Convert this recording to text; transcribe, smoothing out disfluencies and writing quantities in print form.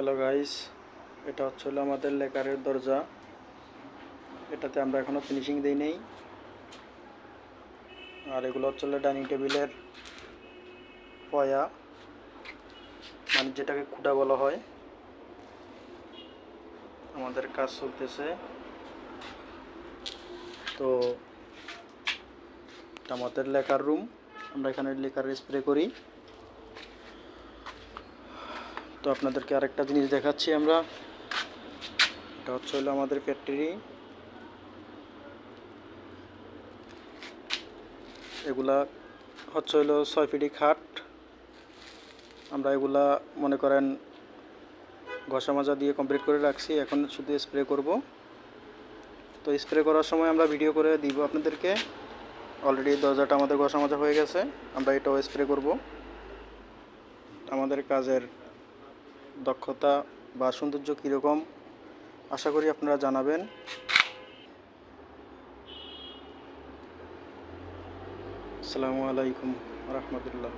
Hello guys, এটা হলো আমাদের লেকারের দরজা। এটাতে আমরা এখনো ফিনিশিং দেই নেই। আর এগুলো হলো ডাইনিং টেবিলের পয়া, মানে যেটাকে খুঁটা বলা হয়। আমাদের কাজ চলতেছে। তো এটা আমাদের লেকার রুম। আমরা এখানে লেকার স্প্রে করি। তো আপনাদেরকে আরেকটা জিনিস দেখাচ্ছি আমরা। এটা হলো আমাদের ফ্যাক্টরি। এগুলা হলো 6 ফিটি খাট। আমরা এগুলা মনে করেন ঘষা মাজা দিয়ে কমপ্লিট করে রাখছি, এখন শুধু স্প্রে করব। তো স্প্রে করার সময় আমরা ভিডিও করে দিব আপনাদেরকে। অলরেডি দরজাটা আমাদের ঘষা মাজা হয়ে গেছে, আমরা এটাও স্প্রে করব। আমাদের কাজের দক্ষতা বা সৌন্দর্য কীরকম আশা করি আপনারা জানাবেন। আসসালামু আলাইকুম ওয়া রাহমাতুল্লাহ।